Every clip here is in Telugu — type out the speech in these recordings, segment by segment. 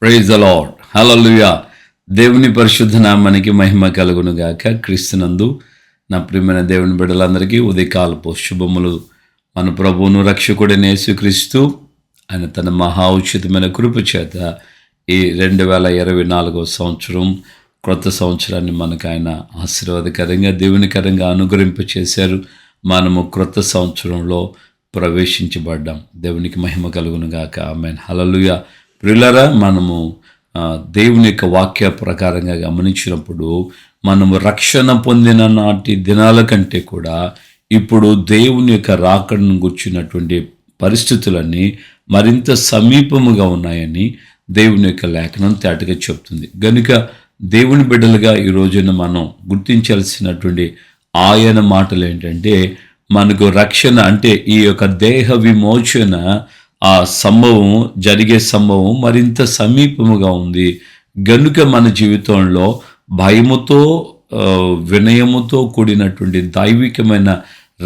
Praise the lord. హల్లెలూయా. దేవుని పరిశుద్ధ నామానికి మహిమ కలుగును గాక. క్రీస్తునందు నా ప్రియమైన దేవుని బిడ్డలందరికీ ఉదయకాలపు శుభములు. మన ప్రభువును రక్షకుడైన యేసుక్రీస్తు ఆయన తన మహా ఉచితమైన కృప చేత ఈ 2024 సంవత్సరం క్రొత్త సంవత్సరాన్ని మనకు ఆయన ఆశీర్వాదకరంగా దేవునికరంగా అనుగ్రహింపచేశారు. మనము క్రొత్త సంవత్సరంలో ప్రవేశించబడ్డాం. దేవునికి మహిమ కలుగును గాక. ఆమేన్. హల్లెలూయా. ప్రియులారా, మనము దేవుని యొక్క వాక్య ప్రకారంగా గమనించినప్పుడు మనము రక్షణ పొందిన నాటి దినాల కంటే కూడా ఇప్పుడు దేవుని యొక్క రాకడను గుర్చినటువంటి పరిస్థితులన్నీ మరింత సమీపముగా ఉన్నాయని దేవుని యొక్క లేఖనం తేటగా చెప్తుంది. గనుక దేవుని బిడ్డలుగా ఈ రోజున మనం గుర్తించాల్సినటువంటి ఆయన మాటలు ఏంటంటే, మనకు రక్షణ అంటే ఈ యొక్క దేహ విమోచన ఆ సంభవం జరిగే సంభవం మరింత సమీపముగా ఉంది. గనుక మన జీవితంలో భయముతో వినయముతో కూడినటువంటి దైవికమైన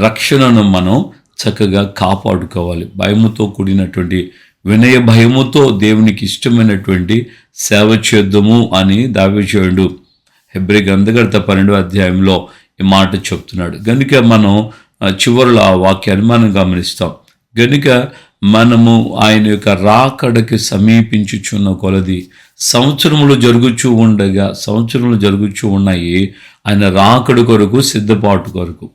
రక్షణను మనం చక్కగా కాపాడుకోవాలి. భయముతో కూడినటువంటి వినయ భయముతో దేవునికి ఇష్టమైనటువంటి సేవ చేద్దాము అని దావీదు హెబ్రీ గ్రంథకర్త 12వ అధ్యాయంలో ఈ మాట చెప్తున్నాడు. గనుక మనం చివరిలో ఆ వాక్యాన్ని మనం గమనిస్తాం. గనుక మనము ఆయన యొక్క రాకడకి సమీపించుచున్న కొలది సంవత్సరములు జరుగుచూ ఉన్నాయి ఆయన రాకడ కొరకు, సిద్ధపాటు కొరకు.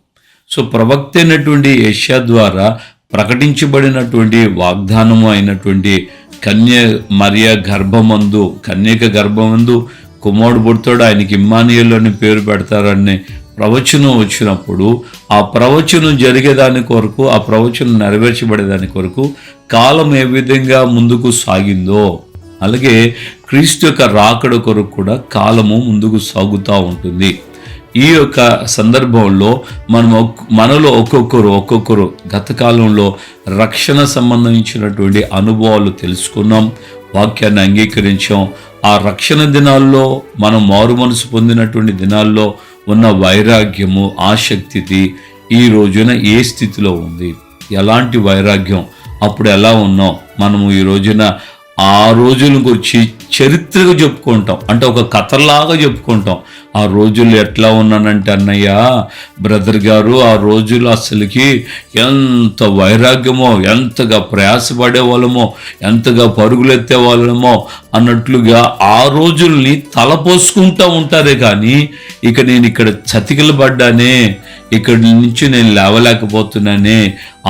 సో ప్రవక్త అయినటువంటి యెషయా ద్వారా ప్రకటించబడినటువంటి వాగ్దానము అయినటువంటి కన్యక గర్భమందు కుమారుడు పుడతాడు, ఆయనకి ఇమ్మానుయేలు అని పేరు పెడతారని ప్రవచనం వచ్చినప్పుడు ఆ ప్రవచనం జరిగేదాని కొరకు, ఆ ప్రవచనం నెరవేర్చబడేదాని కొరకు కాలం ఏ విధంగా ముందుకు సాగిందో అలాగే క్రీస్తు యొక్క రాకడ కొరకు కూడా కాలము ముందుకు సాగుతూ ఉంటుంది. ఈ యొక్క సందర్భంలో మనలో ఒక్కొక్కరు గత కాలంలో రక్షణ సంబంధించినటువంటి అనుభవాలు తెలుసుకున్నాం, వాక్యాన్ని అంగీకరించాం. ఆ రక్షణ దినాల్లో మనం మారు మనసు పొందినటువంటి దినాల్లో ఉన్న వైరాగ్యము, ఆసక్తి ఈ రోజున ఏ స్థితిలో ఉంది, ఎలాంటి వైరాగ్యం, అప్పుడు ఎలా ఉన్నాం, మనము ఈ రోజున ఆ రోజుల గురించి చరిత్రగా చెప్పుకుంటాం. అంటే ఒక కథలాగా చెప్పుకుంటాం. ఆ రోజుల్లో ఎట్లా ఉన్నానంటే, అన్నయ్య బ్రదర్ గారు, ఆ రోజులు అసలుకి ఎంత వైరాగ్యమో, ఎంతగా ప్రయాసపడే వాళ్ళమో, ఎంతగా పరుగులెత్తే వాళ్ళమో అన్నట్లుగా ఆ రోజుల్ని తలపోసుకుంటూ ఉంటారే. కానీ ఇక నేను ఇక్కడ చతికిలబడ్డానే, ఇక్కడి నుంచి నేను లేవలేకపోతున్నానే,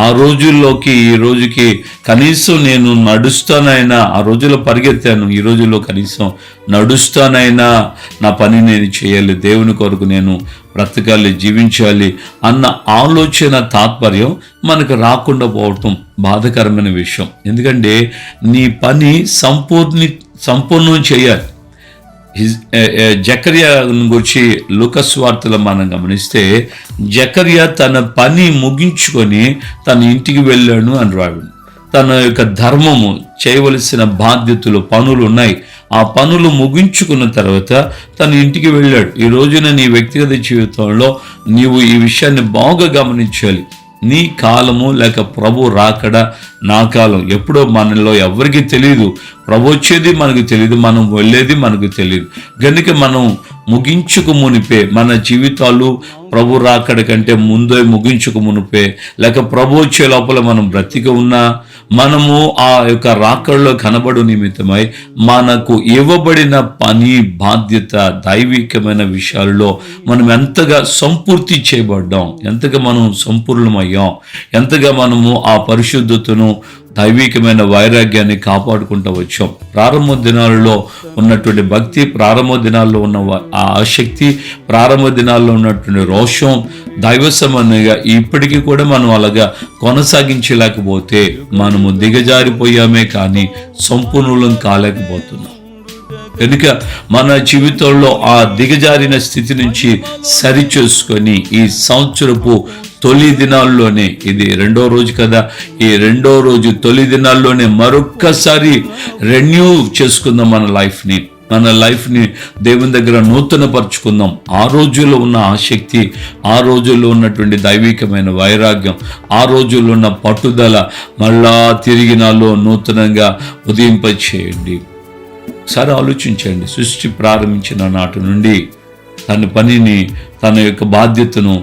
ఆ రోజుల్లోకి ఈ రోజుకి కనీసం నేను నడుస్తానైనా, ఆ రోజుల్లో పరిగెత్తాను, ఈ రోజుల్లో కనీసం నడుస్తానైనా నా పని నేను చేయాలి, దేవుని కొరకు నేను బ్రతకాలి, జీవించాలి అన్న ఆలోచన తాత్పర్యం మనకు రాకుండా పోవటం బాధాకరమైన విషయం. ఎందుకంటే నీ పని సంపూర్ణం చేయాలి. జకర్యా గురించి లూకాసు వార్తలో మనం గమనిస్తే, జకర్యా తన పని ముగించుకొని తన ఇంటికి వెళ్ళాడు అని రాయబడింది. తన యొక్క ధర్మము, చేయవలసిన బాధ్యతలు, పనులు ఉన్నాయి, ఆ పనులు ముగించుకున్న తర్వాత తన ఇంటికి వెళ్ళాడు. ఈ రోజున నీ వ్యక్తిగత జీవితంలో నీవు ఈ విషయాన్ని బాగా గమనించాలి. నీ కాలము లేక ప్రభు రాకడ, నా కాలం ఎప్పుడో మనలో ఎవరికి తెలియదు. ప్రభు వచ్చేది మనకు తెలియదు, మనం వెళ్ళేది మనకు తెలియదు. కనుక మనం ముగించుకు మునిపే, మన జీవితాలు ప్రభు రాకడ కంటే ముందే ముగించుకు మునిపే, లేక ప్రభు వచ్చే లోపల మనం బ్రతికి ఉన్నా, మనము ఆ యొక్క రాకడలో కనబడు నిమిత్తమై మనకు ఇవ్వబడిన పని, బాధ్యత, దైవికమైన విషయాల్లో మనం ఎంతగా సంపూర్తి చేయబడ్డాం, ఎంతగా మనం సంపూర్ణమయ్యాం, ఎంతగా మనము ఆ పరిశుద్ధతను, దైవికమైన వైరాగ్యాన్ని కాపాడుకుంటూ వచ్చాం. ప్రారంభ దినాల్లో ఉన్నటువంటి భక్తి, ప్రారంభ దినాల్లో ఉన్న ఆ ఆసక్తి, ప్రారంభ దినాల్లో ఉన్నటువంటి రోషం, దైవ సంబంధంగా ఇప్పటికీ కూడా మనం అలాగా కొనసాగించలేకపోతే మనము దిగజారిపోయామే కానీ సంపూర్ణులం కాలేకపోతున్నాం. కనుక మన జీవితంలో ఆ దిగజారిన స్థితి నుంచి సరిచేసుకొని ఈ సంవత్సరపు తొలి దినాల్లోనే, ఇది 2వ రోజు కదా, ఈ 2వ రోజు తొలి దినాల్లోనే మరొక్కసారి రెన్యూ చేసుకుందాం మన లైఫ్ని దేవుని దగ్గర నూతనపరుచుకుందాం. ఆ రోజుల్లో ఉన్న ఆసక్తి, ఆ రోజుల్లో ఉన్నటువంటి దైవికమైన వైరాగ్యం, ఆ రోజుల్లో ఉన్న పట్టుదల మళ్ళా తిరిగి నాలో నూతనంగా ఉదయింపచేయండి. ఒకసారి ఆలోచించండి. సృష్టి ప్రారంభించిన నాటి నుండి తన పనిని, తన యొక్క బాధ్యతను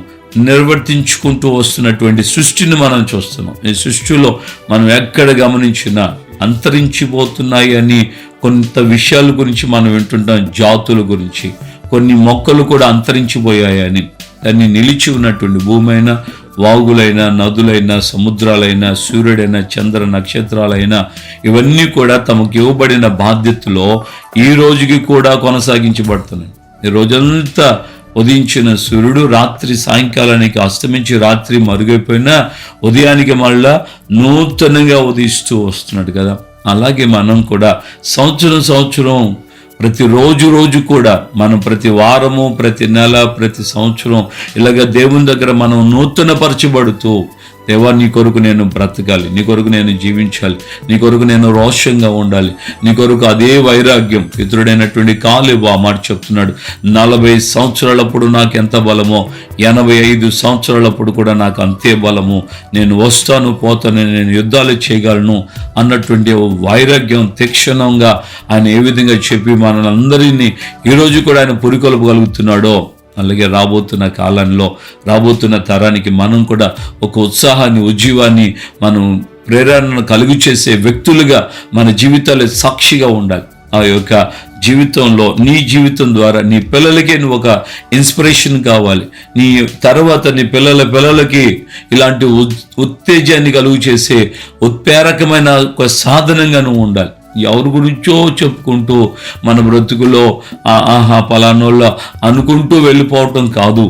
నిర్వర్తించుకుంటూ వస్తున్నటువంటి సృష్టిని మనం చూస్తున్నాం. ఈ సృష్టిలో మనం ఎక్కడ గమనించినా అంతరించిపోతున్నాయి అని కొంత విషయాల గురించి మనం వింటుంటాం. జాతుల గురించి, కొన్ని మొక్కలు కూడా అంతరించిపోయాయని. దాన్ని నిలిచి ఉన్నటువంటి భూమి అయినా, వాగులైనా, నదులైనా, సముద్రాలైనా, సూర్యుడైనా, చంద్ర నక్షత్రాలైనా ఇవన్నీ కూడా తమకు ఇవ్వబడిన బాధ్యతలో ఈ రోజుకి కూడా కొనసాగించబడుతున్నాయి. ఈ రోజంతా ఉదయించిన సూర్యుడు రాత్రి సాయంకాలానికి అస్తమించి రాత్రి మరుగైపోయినా ఉదయానికి మళ్ళా నూతనంగా ఉదయిస్తూ వస్తున్నాడు కదా. అలాగే మనం కూడా సంవత్సరం ప్రతి రోజు కూడా మనం ప్రతి వారము, ప్రతి నెల, ప్రతి సంవత్సరం ఇలాగ దేవుని దగ్గర మనం నూతనపరచబడుతూ, దేవా నీ కొరకు నేను బ్రతకాలి, నీ కొరకు నేను జీవించాలి, నీ కొరకు నేను రోషంగా ఉండాలి, నీ కొరకు అదే వైరాగ్యం. పితరుడైనటువంటి కాలేబు ఆ మాట చెప్తున్నాడు. 40 సంవత్సరాలప్పుడు నాకు ఎంత బలమో 85 సంవత్సరాలప్పుడు కూడా నాకు అంతే బలము. నేను వస్తాను, పోతాను, నేను యుద్ధాలు చేయగలను అన్నటువంటి వైరాగ్యం తీక్షణంగా ఆయన ఏ విధంగా చెప్పి మనందరినీ ఈరోజు కూడా ఆయన పురికొల్పగలుగుతున్నాడో, అలాగే రాబోతున్న కాలంలో, రాబోతున్న తరానికి మనం కూడా ఒక ఉత్సాహాన్ని, ఉజ్జీవాన్ని, మనం ప్రేరణను కలుగు చేసే వ్యక్తులుగా మన జీవితాలు సాక్షిగా ఉండాలి. ఆ యొక్క జీవితంలో, నీ జీవితం ద్వారా నీ పిల్లలకే నువ్వు ఒక ఇన్స్పిరేషన్ కావాలి. నీ తర్వాత నీ పిల్లలకి ఇలాంటి ఉత్తేజాన్ని కలుగు చేసే ఉత్ప్రేరకమైన ఒక సాధనంగా నువ్వు ఉండాలి. ఎవరి గురించో చెప్పుకుంటూ మన బ్రతుకులో పలానోళ్ళ అనుకుంటూ వెళ్ళిపోవటం కాదు.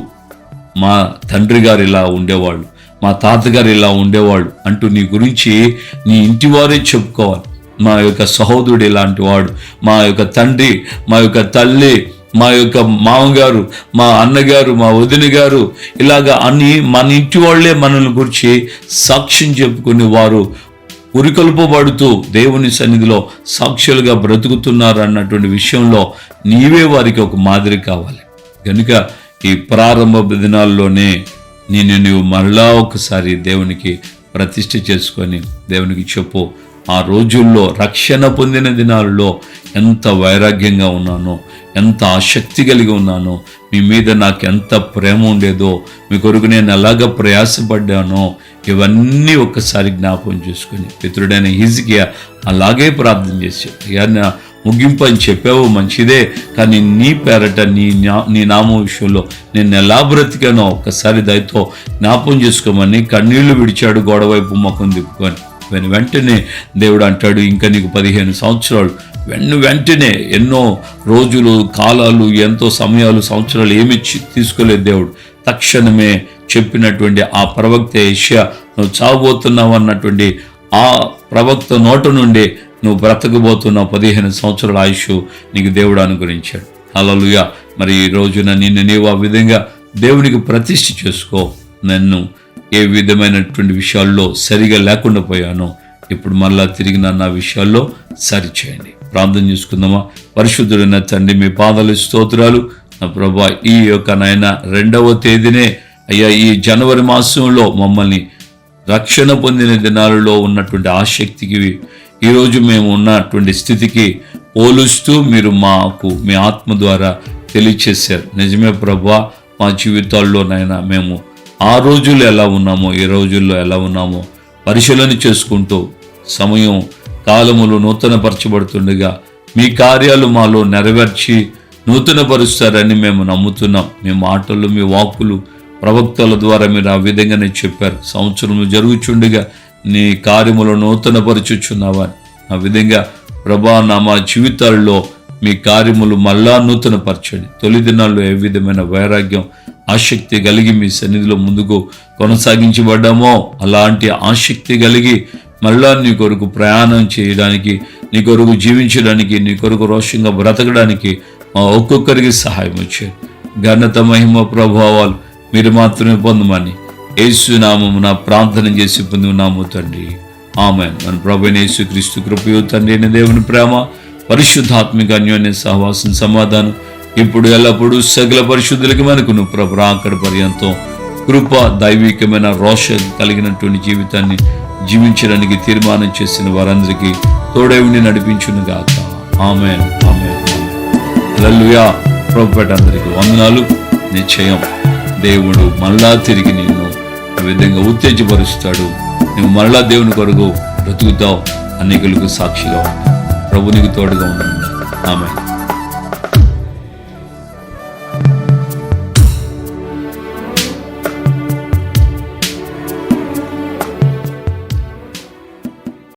మా తండ్రి గారు ఇలా ఉండేవాళ్ళు, మా తాతగారు ఇలా ఉండేవాళ్ళు అంటూ నీ గురించి నీ ఇంటి వారే చెప్పుకోవాలి. మా యొక్క సహోదరుడు ఇలాంటి వాడు, మా యొక్క తండ్రి, మా యొక్క తల్లి, మా యొక్క మామగారు, మా అన్నగారు, మా వదిన గారు, ఇలాగా అన్ని మన ఇంటి వాళ్ళే మనల్ని గురించి సాక్ష్యం చెప్పుకునే వారు ఉరికొల్పబడుతూ దేవుని సన్నిధిలో సాక్షులుగా బ్రతుకుతున్నారు అన్నటువంటి విషయంలో నీవే వారికి ఒక మాదిరి కావాలి. కనుక ఈ ప్రారంభ దినాల్లోనే నీవు మరలా ఒకసారి దేవునికి ప్రతిష్ఠ చేసుకొని దేవునికి చెప్పు, ఆ రోజుల్లో రక్షణ పొందిన దినాల్లో ఎంత వైరాగ్యంగా ఉన్నానో, ఎంత ఆసక్తి కలిగి ఉన్నానో, మీ మీద నాకు ఎంత ప్రేమ ఉండేదో, మీ కొరకు నేను ఎలాగ ప్రయాసపడ్డానో, ఇవన్నీ ఒక్కసారి జ్ఞాపకం చేసుకుని పితరుడైన హిజ్కియా అలాగే ప్రార్థన చేశాడు. అయ్యా, నా ముగింపు అని చెప్పావు మంచిదే, కానీ నీ పేరట నీ నామం విషయంలో నేను ఎలా బ్రతికానో ఒక్కసారి దయతో జ్ఞాపకం చేసుకోమని కన్నీళ్లు విడిచాడు గోడవైపు ముఖం తిప్పుకొని. వెంటనే దేవుడు అంటాడు, ఇంకా నీకు 15 సంవత్సరాలు. వెంటనే ఎన్నో రోజులు, కాలాలు, ఎంతో సమయాలు, సంవత్సరాలు ఏమి తీసుకోలేదు దేవుడు. తక్షణమే చెప్పినటువంటి ఆ ప్రవక్త యెషయా, నువ్వు చావబోతున్నావు అన్నటువంటి ఆ ప్రవక్త నోట నుండి నువ్వు బ్రతకబోతున్నావు. 15 సంవత్సరాల ఆయుష్ నీకు దేవుడు అనుగ్రహించాడు. హల్లెలూయా. మరి ఈ రోజున నిన్ను నీవు ఆ విధంగా దేవునికి ప్రతిష్ఠ చేసుకో. నన్ను ఏ విధమైనటువంటి విషయాల్లో సరిగా లేకుండా పోయానో ఇప్పుడు మళ్ళా తిరిగి నా విషయాల్లో సరిచేయండి. ప్రార్థన చేసుకుందామా? పరిశుద్ధుడైన తండ్రి, మీ పాదాలు స్తోత్రాలు. నా ప్రభా, ఈ యొక్క నాయన 2వ తేదీనే అయ్యా, ఈ జనవరి మాసంలో మమ్మల్ని రక్షణ పొందిన దినాలలో ఉన్నటువంటి ఆసక్తికి, ఈరోజు మేము ఉన్నటువంటి స్థితికి పోలుస్తూ మీరు మాకు మీ ఆత్మ ద్వారా తెలియచేశారు. నిజమే ప్రభా, మా జీవితాల్లో నాయన మేము ఆ రోజుల్లో ఎలా ఉన్నామో, ఈ రోజుల్లో ఎలా ఉన్నామో పరిశీలన చేసుకుంటూ సమయం, కాలములు నూతనపరచబడుతుండగా మీ కార్యాలు మాలో నెరవేర్చి నూతనపరుస్తారని మేము నమ్ముతున్నాం. మీ మాటలు, మీ వాక్కులు, ప్రవక్తల ద్వారా మీరు ఆ విధంగానే చెప్పారు. సంవత్సరము జరుగుచుండగా నీ కార్యములు నూతనపరచుచున్నావని, ఆ విధంగా ప్రభా మా జీవితాల్లో మీ కార్యములు మళ్ళా నూతనపరచండి. తొలి దినాల్లో ఏ విధమైన వైరాగ్యం, ఆసక్తి కలిగి మీ సన్నిధిలో ముందుకు కొనసాగించబడ్డామో అలాంటి ఆసక్తి కలిగి మళ్ళా నీ కొరకు ప్రయాణం చేయడానికి, నీ కొరకు జీవించడానికి, నీ కొరకు రోషంగా బ్రతకడానికి మా ఒక్కొక్కరికి సహాయం వచ్చాయి. ఘనత, మహిమ, ప్రభావాలు మీరు మాత్రమే పొందమని యేసు నామమున ప్రార్థన చేసి పొందున్నాము తండ్రి. ఆమేన్. మన ప్రభువైన యేసుక్రీస్తు కృపయు, తండ్రి అయిన దేవుని ప్రేమ, పరిశుద్ధాత్మిక అన్యోన్య సహవాసం, సమాధానం ఇప్పుడు ఎల్లప్పుడూ సకల పరిశుద్ధులకి మనకును ప్రభు రాకడ పర్యంతం కృప, దైవికమైన రోషం కలిగినటువంటి జీవితాన్ని జీవించడానికి తీర్మానం చేసిన వారందరికీ తోడై ఉండి నడిపించును గాక. ఆమేన్ ఆమేన్. హల్లెలూయా. ప్రభుపేట అందరికీ వందనాలు. నిశ్చయం దేవుడు మళ్ళా తిరిగి నిన్ను ఆ విధంగా ఉత్తేజపరుస్తాడు. నువ్వు మరలా దేవుని కొరకు బ్రతుకుతావు, అనేకులకు సాక్షిగా ఉంటావు. ప్రభు నీకు తోడుగా ఉన్నాడు. ఆమేన్.